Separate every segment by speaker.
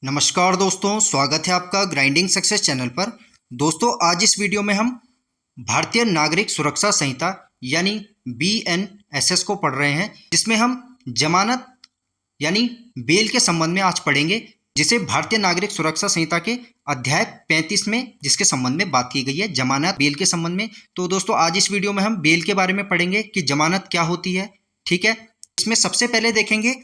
Speaker 1: नमस्कार दोस्तों, स्वागत है आपका ग्राइंडिंग सक्सेस चैनल पर। दोस्तों, आज इस वीडियो में हम भारतीय नागरिक सुरक्षा संहिता यानी BNSS को पढ़ रहे हैं, जिसमें हम जमानत यानी बेल के संबंध में आज पढ़ेंगे, जिसे भारतीय नागरिक सुरक्षा संहिता के अध्याय 35 में जिसके संबंध में बात की गई है, जमानत बेल के संबंध में। तो दोस्तों, आज इस वीडियो में हम बेल के बारे में पढ़ेंगे कि जमानत क्या होती है। ठीक है, इसमें सबसे पहले देखेंगे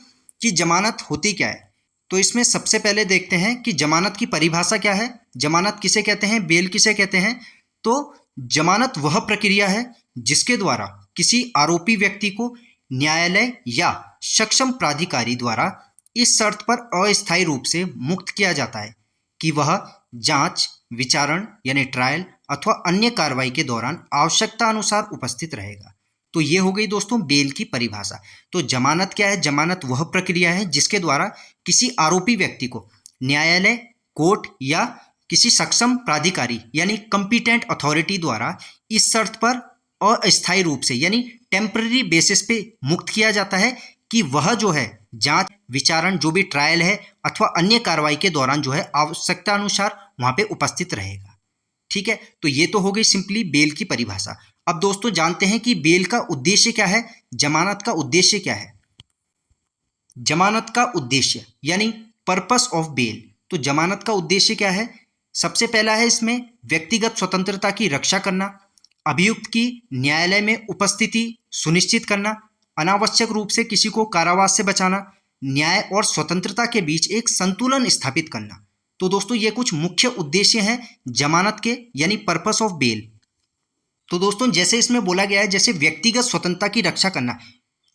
Speaker 1: कि जमानत होती क्या है। तो इसमें सबसे पहले देखते हैं कि जमानत की परिभाषा क्या है, जमानत किसे कहते हैं, बेल किसे कहते हैं। तो जमानत वह प्रक्रिया है जिसके द्वारा किसी आरोपी व्यक्ति को न्यायालय या सक्षम प्राधिकारी द्वारा इस शर्त पर अस्थायी रूप से मुक्त किया जाता है कि वह जांच, विचारण यानी ट्रायल अथवा अन्य कार्रवाई के दौरान आवश्यकता अनुसार उपस्थित रहेगा। तो ये हो गई दोस्तों बेल की परिभाषा। तो जमानत क्या है? जमानत वह प्रक्रिया है जिसके द्वारा किसी आरोपी व्यक्ति को न्यायालय, कोर्ट या किसी सक्षम प्राधिकारी यानी कॉम्पिटेंट अथॉरिटी द्वारा इस शर्त पर अस्थायी रूप से यानी टेम्पररी बेसिस पे मुक्त किया जाता है कि वह जो है जांच, विचारण, जो भी ट्रायल है अथवा अन्य कार्रवाई के दौरान जो है आवश्यकता अनुसार वहां पे उपस्थित रहेगा। ठीक है, तो ये तो हो गई सिंपली बेल की परिभाषा। अब दोस्तों जानते हैं कि बेल का उद्देश्य क्या है, जमानत का उद्देश्य क्या है। जमानत का उद्देश्य यानी पर्पस ऑफ बेल। तो जमानत का उद्देश्य क्या है? सबसे पहला है इसमें व्यक्तिगत स्वतंत्रता की रक्षा करना, अभियुक्त की न्यायालय में उपस्थिति सुनिश्चित करना, अनावश्यक रूप से किसी को कारावास से बचाना, न्याय और स्वतंत्रता के बीच एक संतुलन स्थापित करना। तो दोस्तों ये कुछ मुख्य उद्देश्य हैं जमानत के यानी पर्पस ऑफ बेल। तो दोस्तों जैसे इसमें बोला गया है, जैसे व्यक्तिगत स्वतंत्रता की रक्षा करना,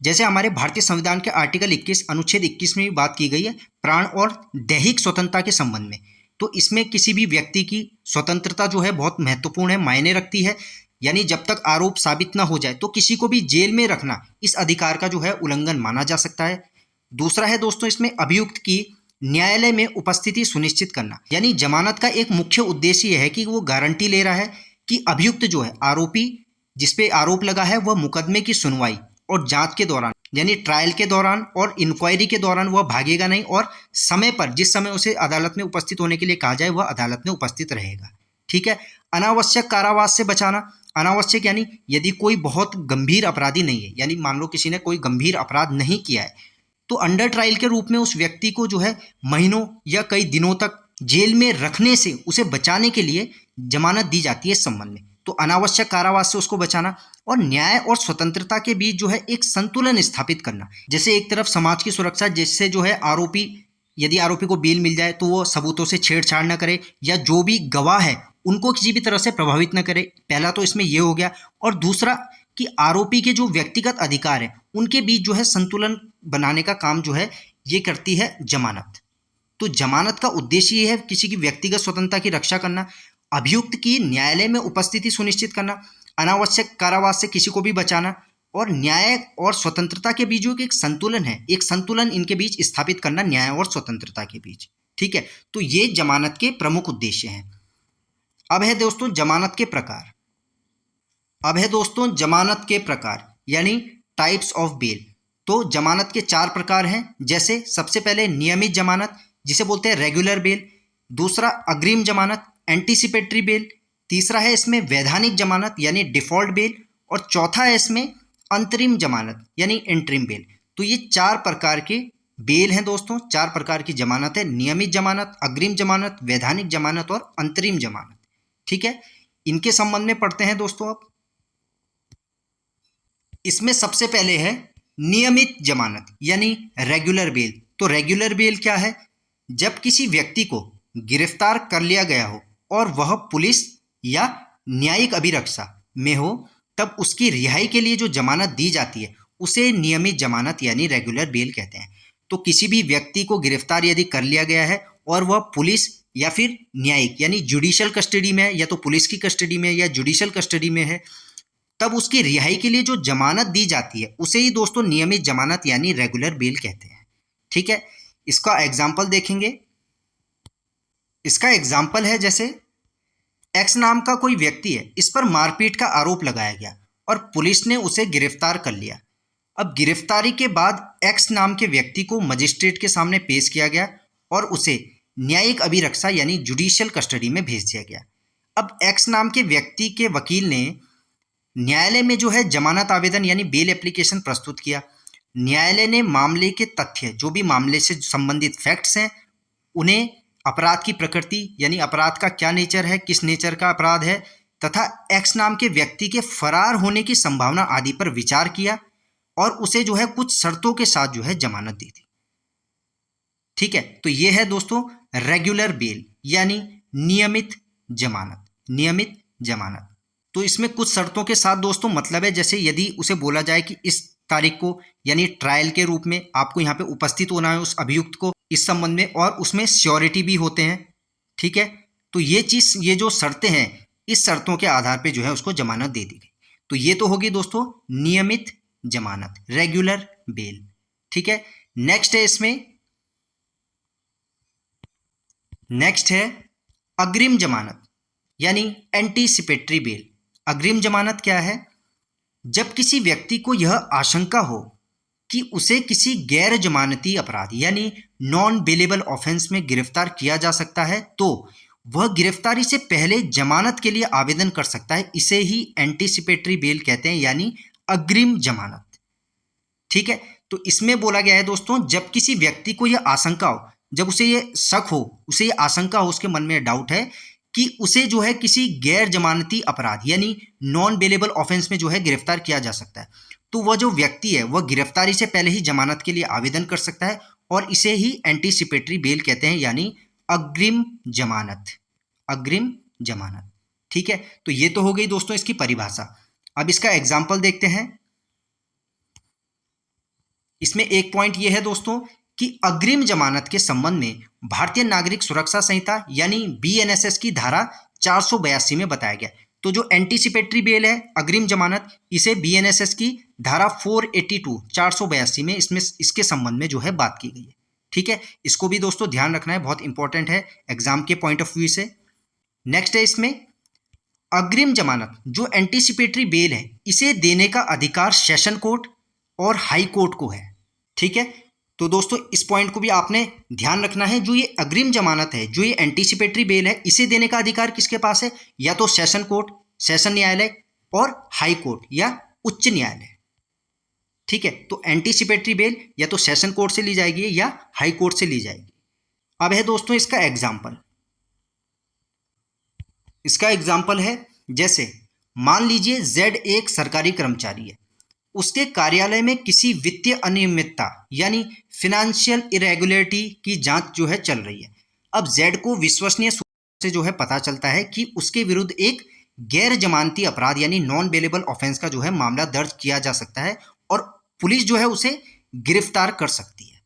Speaker 1: जैसे हमारे भारतीय संविधान के आर्टिकल 21 अनुच्छेद 21 में भी बात की गई है प्राण और दैहिक स्वतंत्रता के संबंध में। तो इसमें किसी भी व्यक्ति की स्वतंत्रता जो है बहुत महत्वपूर्ण है, मायने रखती है। यानी जब तक आरोप साबित ना हो जाए तो किसी को भी जेल में रखना इस अधिकार का जो है उल्लंघन माना जा सकता है। दूसरा है दोस्तों इसमें अभियुक्त की न्यायालय में उपस्थिति सुनिश्चित करना। यानी जमानत का एक मुख्य उद्देश्य यह है कि वो गारंटी ले रहा है कि अभियुक्त जो है, आरोपी जिसपे आरोप लगा है, वह मुकदमे की सुनवाई और जांच के दौरान यानी ट्रायल के दौरान और इंक्वायरी के दौरान वह भागेगा नहीं और समय पर, जिस समय उसे अदालत में उपस्थित होने के लिए कहा जाए, वह अदालत में उपस्थित रहेगा। ठीक है, अनावश्यक कारावास से बचाना। अनावश्यक यानी यदि कोई बहुत गंभीर अपराधी नहीं है, यानी मान लो किसी ने कोई गंभीर अपराध नहीं किया है, तो अंडर ट्रायल के रूप में उस व्यक्ति को जो है महीनों या कई दिनों तक जेल में रखने से उसे बचाने के लिए जमानत दी जाती है इस संबंध में। तो अनावश्यक कारावास से उसको बचाना और न्याय और स्वतंत्रता के बीच जो है एक संतुलन स्थापित करना। जैसे एक तरफ समाज की सुरक्षा, जिससे जो है आरोपी, यदि आरोपी को बेल मिल जाए तो वो सबूतों से छेड़छाड़ न करे या जो भी गवाह है उनको किसी भी तरह से प्रभावित न करे। पहला तो इसमें ये हो गया। और दूसरा कि आरोपी के जो व्यक्तिगत अधिकार है उनके बीच जो है संतुलन बनाने का काम जो है ये करती है जमानत। तो जमानत का उद्देश्य ये है किसी की व्यक्तिगत स्वतंत्रता की रक्षा करना, अभियुक्त की न्यायालय में उपस्थिति सुनिश्चित करना, अनावश्यक कारावास से किसी को भी बचाना और न्याय और स्वतंत्रता के बीच जो एक संतुलन है, एक संतुलन इनके बीच स्थापित करना, न्याय और स्वतंत्रता के बीच। ठीक है, तो ये जमानत के प्रमुख उद्देश्य हैं। अब है दोस्तों जमानत के प्रकार। जमानत के प्रकार यानी टाइप्स ऑफ बेल। तो जमानत के 4 प्रकार हैं। जैसे सबसे पहले नियमित जमानत जिसे बोलते हैं रेगुलर बेल, दूसरा अग्रिम जमानत एंटीसिपेटरी बेल, तीसरा है इसमें वैधानिक जमानत यानी डिफॉल्ट बेल, और चौथा है इसमें अंतरिम जमानत यानी इंटरिम बेल। तो ये 4 प्रकार के बेल हैं दोस्तों, 4 प्रकार की जमानत है। नियमित जमानत, अग्रिम जमानत, वैधानिक जमानत और अंतरिम जमानत। ठीक है, इनके संबंध में पढ़ते हैं दोस्तों। अब इसमें सबसे पहले है नियमित जमानत यानी रेगुलर बेल। तो रेगुलर बेल क्या है? जब किसी व्यक्ति को गिरफ्तार कर लिया गया हो और वह पुलिस या न्यायिक अभिरक्षा में हो, तब उसकी रिहाई के लिए जो जमानत दी जाती है उसे नियमित जमानत यानी रेगुलर बेल कहते हैं। तो किसी भी व्यक्ति को गिरफ्तार यदि कर लिया गया है और वह पुलिस या फिर न्यायिक यानी जुडिशियल कस्टडी में है, या तो पुलिस की कस्टडी में या जुडिशियल कस्टडी में है, तब उसकी रिहाई के लिए जो जमानत दी जाती है उसे ही दोस्तों नियमित जमानत यानी रेगुलर बेल कहते हैं। ठीक है, इसका एग्जाम्पल देखेंगे। इसका एग्जाम्पल है जैसे एक्स नाम का कोई व्यक्ति है, इस पर मारपीट का आरोप लगाया गया और पुलिस ने उसे गिरफ्तार कर लिया। अब गिरफ्तारी के बाद एक्स नाम के व्यक्ति को मजिस्ट्रेट के सामने पेश किया गया और उसे न्यायिक अभिरक्षा यानी जुडिशियल कस्टडी में भेज दिया गया। अब एक्स नाम के व्यक्ति के वकील ने न्यायालय में जो है जमानत आवेदन यानी बेल एप्लीकेशन प्रस्तुत किया। न्यायालय ने मामले के तथ्य, जो भी मामले से संबंधित फैक्ट्स हैं, उन्हें अपराध की प्रकृति यानी अपराध का क्या नेचर है, किस नेचर का अपराध है, तथा एक्स नाम के व्यक्ति के फरार होने की संभावना आदि पर विचार किया और उसे जो है कुछ शर्तों के साथ जो है जमानत दी थी। ठीक है, तो ये है दोस्तों रेगुलर बेल यानी नियमित जमानत। नियमित जमानत तो इसमें कुछ शर्तों के साथ दोस्तों, मतलब है जैसे यदि उसे बोला जाए कि इस तारीख को यानी ट्रायल के रूप में आपको यहाँ पे उपस्थित होना है उस अभियुक्त को इस संबंध में, और उसमें श्योरिटी भी होते हैं। ठीक है, तो ये चीज, ये जो शर्तें हैं, इस शर्तों के आधार पे जो है उसको जमानत दे दी गई। तो ये तो होगी दोस्तों नियमित जमानत, रेगुलर बेल। ठीक है, नेक्स्ट है इसमें, नेक्स्ट है अग्रिम जमानत यानी एंटीसिपेटरी बेल। अग्रिम जमानत क्या है? जब किसी व्यक्ति को यह आशंका हो कि उसे किसी गैर जमानती अपराध यानी नॉन बेलेबल ऑफेंस में गिरफ्तार किया जा सकता है, तो वह गिरफ्तारी से पहले जमानत के लिए आवेदन कर सकता है। इसे ही एंटीसिपेटरी बेल कहते हैं यानी अग्रिम जमानत। ठीक है, तो इसमें बोला गया है दोस्तों, जब किसी व्यक्ति को यह आशंका हो, जब उसे ये शक हो, उसे ये आशंका हो, उसके मन में डाउट है कि उसे जो है किसी गैर जमानती अपराध यानी नॉन बेलेबल ऑफेंस में जो है गिरफ्तार किया जा सकता है, तो वह जो व्यक्ति है वह गिरफ्तारी से पहले ही जमानत के लिए आवेदन कर सकता है और इसे ही एंटीसिपेटरी बेल कहते हैं यानी अग्रिम जमानत। अग्रिम जमानत। ठीक है, तो ये तो हो गई दोस्तों इसकी परिभाषा। अब इसका एग्जाम्पल देखते हैं। इसमेमें एक पॉइंट यह है दोस्तों कि अग्रिम जमानत के संबंध में भारतीय नागरिक सुरक्षा संहिता यानी बीएनएसएस की धारा 482 में बताया गया। तो जो एंटीसिपेटरी बेल है, अग्रिम जमानत, इसे बीएनएसएस की धारा 482 482 में इसमें इसके संबंध में जो है बात की गई है। ठीक है, इसको भी दोस्तों ध्यान रखना है, बहुत इंपॉर्टेंट है एग्जाम के पॉइंट ऑफ व्यू से। नेक्स्ट है इसमें अग्रिम जमानत, जो एंटीसिपेटरी बेल है, इसे देने का अधिकार सेशन कोर्ट और हाई कोर्ट को है। ठीक है, तो दोस्तों इस पॉइंट को भी आपने ध्यान रखना है। जो ये अग्रिम जमानत है, जो ये एंटीसिपेटरी बेल है, इसे देने का अधिकार किसके पास है? या तो सेशन कोर्ट, सेशन न्यायालय, और हाई कोर्ट या उच्च न्यायालय। ठीक है, तो एंटीसिपेटरी बेल या तो सेशन कोर्ट से ली जाएगी या हाई कोर्ट से ली जाएगी। अब है दोस्तों इसका एग्जाम्पल। इसका एग्जाम्पल है, जैसे मान लीजिए जेड एक सरकारी कर्मचारी है, उसके कार्यालय में किसी वित्तीय अनियमितता यानी फिनेंशियल इरेगुलरिटी की जांच जो है चल रही है। अब जेड को विश्वसनीय सूत्र से जो है पता चलता है कि उसके विरुद्ध एक गैर जमानती अपराध यानी नॉन बेलेबल ऑफेंस का जो है मामला दर्ज किया जा सकता है और पुलिस जो है उसे गिरफ्तार कर सकती है।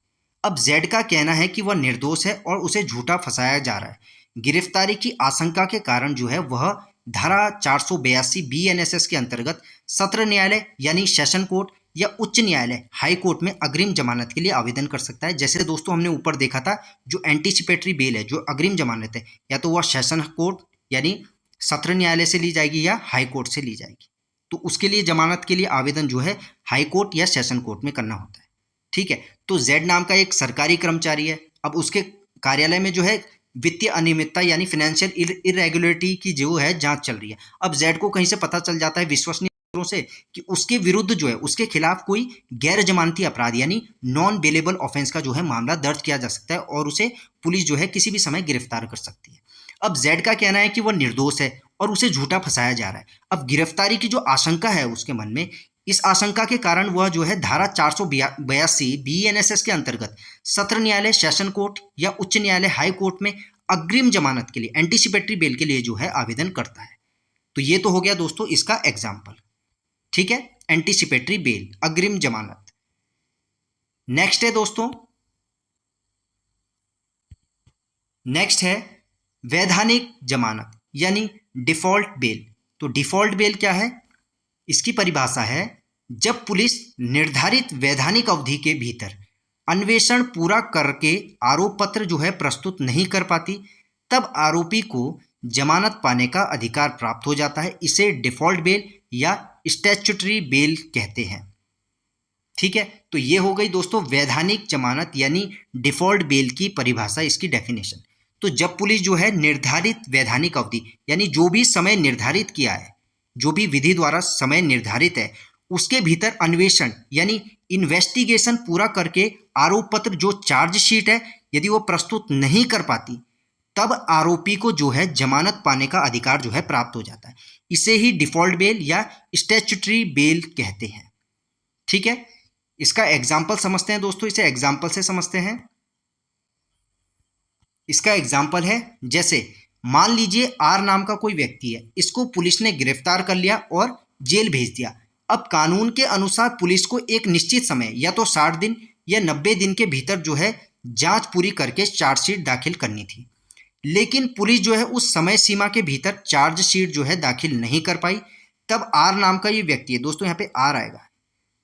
Speaker 1: अब जेड का कहना है कि वह निर्दोष है और उसे झूठा फंसाया जा रहा है। गिरफ्तारी की आशंका के कारण जो है वह धारा 482 बीएनएसएस के अंतर्गत सत्र न्यायालय यानी सेशन कोर्ट या उच्च न्यायालय हाई कोर्ट में अग्रिम जमानत के लिए आवेदन कर सकता है। जैसे दोस्तों हमने ऊपर देखा था, जो एंटीसिपेटरी बेल है, जो अग्रिम जमानत है, या तो वह सेशन कोर्ट यानी सत्र न्यायालय से ली जाएगी या हाई कोर्ट से ली जाएगी। तो उसके लिए जमानत के लिए आवेदन जो है हाई कोर्ट या सेशन कोर्ट में करना होता है। ठीक है, तो जेड नाम का एक सरकारी कर्मचारी है। अब उसके कार्यालय में जो है वित्तीय अनियमितता यानी फाइनेंशियल इरेगुलरिटी की जो है जांच चल रही है। अब जेड को कहीं से पता चल जाता है विश्वसनीय सूत्रों से कि उसके विरुद्ध जो है, उसके खिलाफ कोई गैर जमानती अपराध यानी नॉन बेलेबल ऑफेंस का जो है मामला दर्ज किया जा सकता है और उसे पुलिस जो है किसी भी समय गिरफ्तार कर सकती है। अब जेड का कहना है कि वह निर्दोष है और उसे झूठा फंसाया जा रहा है। अब गिरफ्तारी की जो आशंका है उसके मन में, इस आशंका के कारण वह जो है धारा 482 बीएनएसएस के अंतर्गत सत्र न्यायालय, सेशन कोर्ट या उच्च न्यायालय हाई कोर्ट में अग्रिम जमानत के लिए, एंटीसिपेटरी बेल के लिए जो है आवेदन करता है। तो ये तो हो गया दोस्तों इसका एग्जाम्पल। ठीक है, एंटीसिपेटरी बेल, अग्रिम जमानत। नेक्स्ट है दोस्तों, नेक्स्ट है वैधानिक जमानत यानी डिफॉल्ट बेल। तो डिफॉल्ट बेल क्या है? इसकी परिभाषा है, जब पुलिस निर्धारित वैधानिक अवधि के भीतर अन्वेषण पूरा करके आरोप पत्र जो है प्रस्तुत नहीं कर पाती, तब आरोपी को जमानत पाने का अधिकार प्राप्त हो जाता है। इसे डिफॉल्ट बेल या स्टैट्यूटरी बेल कहते हैं। ठीक है, तो ये हो गई दोस्तों वैधानिक जमानत यानी डिफॉल्ट बेल की परिभाषा, इसकी डेफिनेशन। तो जब पुलिस जो है निर्धारित वैधानिक अवधि यानी जो भी समय निर्धारित किया है, जो भी विधि द्वारा समय निर्धारित है, उसके भीतर अन्वेषण यानी इन्वेस्टिगेशन पूरा करके आरोप पत्र जो चार्जशीट है यदि वो प्रस्तुत नहीं कर पाती, तब आरोपी को जो है जमानत पाने का अधिकार जो है प्राप्त हो जाता है। इसे ही डिफॉल्ट बेल या स्टैट्यूटरी बेल कहते हैं। ठीक है, इसका एग्जाम्पल समझते हैं दोस्तों, इसे एग्जाम्पल से समझते हैं। इसका एग्जाम्पल है, जैसे मान लीजिए आर नाम का कोई व्यक्ति है, इसको पुलिस ने गिरफ्तार कर लिया और जेल भेज दिया। अब कानून के अनुसार पुलिस को एक निश्चित समय या तो 60 दिन या 90 दिन के भीतर जो है जांच पूरी करके चार्जशीट दाखिल करनी थी, लेकिन पुलिस जो है उस समय सीमा के भीतर चार्जशीट जो है दाखिल नहीं कर पाई। तब आर नाम का ये व्यक्ति है, दोस्तों यहाँ पे आर आएगा,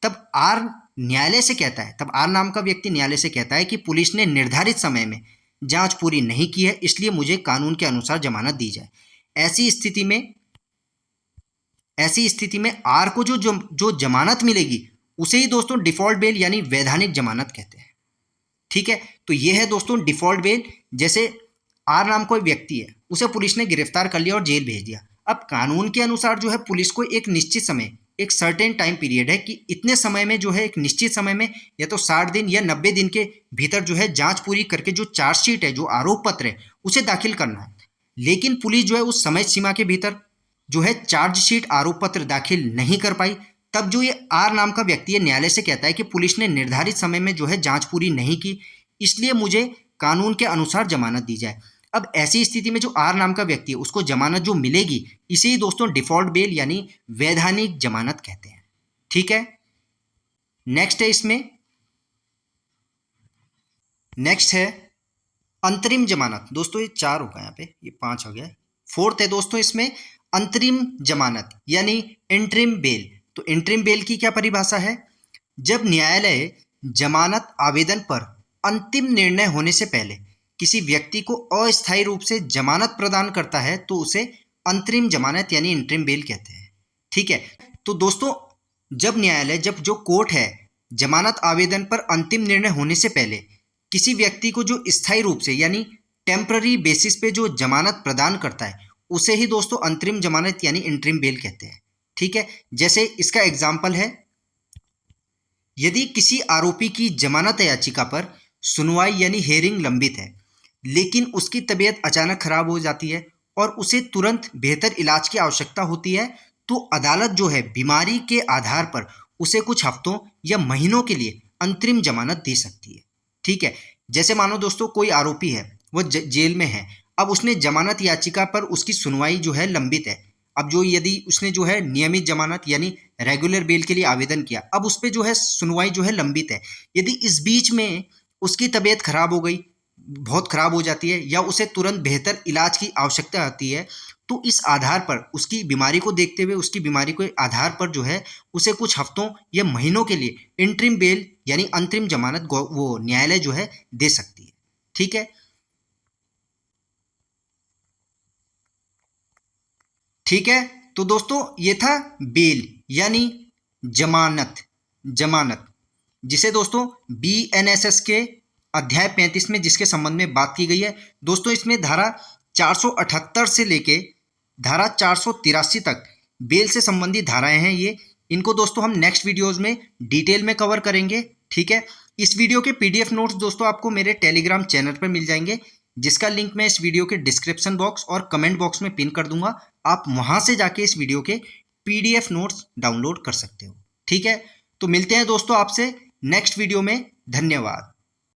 Speaker 1: तब आर न्यायालय से कहता है, तब आर नाम का व्यक्ति न्यायालय से कहता है कि पुलिस ने निर्धारित समय में जांच पूरी नहीं की है, इसलिए मुझे कानून के अनुसार जमानत दी जाए। ऐसी स्थिति में आर को जो जमानत मिलेगी उसे ही दोस्तों डिफॉल्ट बेल यानी वैधानिक जमानत कहते हैं। ठीक है, तो ये है दोस्तों डिफॉल्ट बेल। जैसे आर नाम कोई व्यक्ति है, उसे पुलिस ने गिरफ्तार कर लिया और जेल भेज दिया। अब कानून के अनुसार जो है पुलिस को एक निश्चित समय, एक सर्टेन टाइम पीरियड है कि इतने समय में जो है, एक निश्चित समय में या तो 60 दिन या 90 दिन के भीतर जो है जांच पूरी करके जो चार्जशीट है, जो आरोप पत्र है, उसे दाखिल करना है। लेकिन पुलिस जो है उस समय सीमा के भीतर जो है चार्जशीट आरोप पत्र दाखिल नहीं कर पाई। तब जो ये आर नाम का व्यक्ति है न्यायालय से कहता है कि पुलिस ने निर्धारित समय में जो है जांच पूरी नहीं की, इसलिए मुझे कानून के अनुसार जमानत दी जाए। अब ऐसी स्थिति में जो आर नाम का व्यक्ति है उसको जमानत जो मिलेगी, इसे ही दोस्तों डिफॉल्ट बेल यानी वैधानिक जमानत कहते हैं। ठीक है, नेक्स्ट है अंतरिम जमानत। दोस्तों ये 4 होगा, यहाँ पे ये 5 हो गया। फोर्थ है दोस्तों इसमें अंतरिम जमानत यानी इंटरिम बेल। तो इंटरिम बेल की क्या परिभाषा है? जब न्यायालय जमानत आवेदन पर अंतिम निर्णय होने से पहले किसी व्यक्ति को अस्थायी रूप से जमानत प्रदान करता है तो उसे अंतरिम जमानत यानी इंटरिम बेल कहते हैं। ठीक है, तो दोस्तों जब न्यायालय, जब जो कोर्ट है जमानत आवेदन पर अंतिम निर्णय होने से पहले किसी व्यक्ति को जो स्थायी रूप से यानी टेम्पररी बेसिस पे जो जमानत प्रदान करता है उसे ही दोस्तों अंतरिम जमानत यानी इंटरिम बेल कहते हैं। ठीक है, जैसे इसका एग्जाम्पल है, यदि किसी आरोपी की जमानत याचिका पर सुनवाई यानी हेयरिंग लंबित है, लेकिन उसकी तबीयत अचानक खराब हो जाती है और उसे तुरंत बेहतर इलाज की आवश्यकता होती है, तो अदालत जो है बीमारी के आधार पर उसे कुछ हफ्तों या महीनों के लिए अंतरिम जमानत दे सकती है। ठीक है, जैसे मानो दोस्तों कोई आरोपी है, वो जेल में है, अब उसने जमानत याचिका पर उसकी सुनवाई जो है लंबित है। अब जो यदि उसने जो है नियमित जमानत यानी रेगुलर बेल के लिए आवेदन किया, अब उस पर जो है सुनवाई जो है लंबित है, यदि इस बीच में उसकी तबीयत खराब हो गई, बहुत खराब हो जाती है, या उसे तुरंत बेहतर इलाज की आवश्यकता आती है, तो इस आधार पर, उसकी बीमारी को देखते हुए, उसकी बीमारी के आधार पर जो है उसे कुछ हफ्तों या महीनों के लिए इंटरिम बेल यानी अंतरिम जमानत वो न्यायालय जो है दे सकती है। ठीक है, ठीक है, तो दोस्तों ये था बेल यानी जमानत जिसे दोस्तों BNSS के अध्याय 35 में जिसके संबंध में बात की गई है। दोस्तों इसमें धारा 478 से लेके धारा 483 तक बेल से संबंधित धाराएं हैं। ये इनको दोस्तों हम नेक्स्ट वीडियोस में डिटेल में कवर करेंगे। ठीक है, इस वीडियो के PDF नोट्स दोस्तों आपको मेरे टेलीग्राम चैनल पर मिल जाएंगे, जिसका लिंक मैं इस वीडियो के डिस्क्रिप्शन बॉक्स और कमेंट बॉक्स में पिन कर दूंगा। आप वहां से जाके इस वीडियो के PDF नोट्स डाउनलोड कर सकते हो। ठीक है, तो मिलते हैं दोस्तों आपसे नेक्स्ट वीडियो में। धन्यवाद।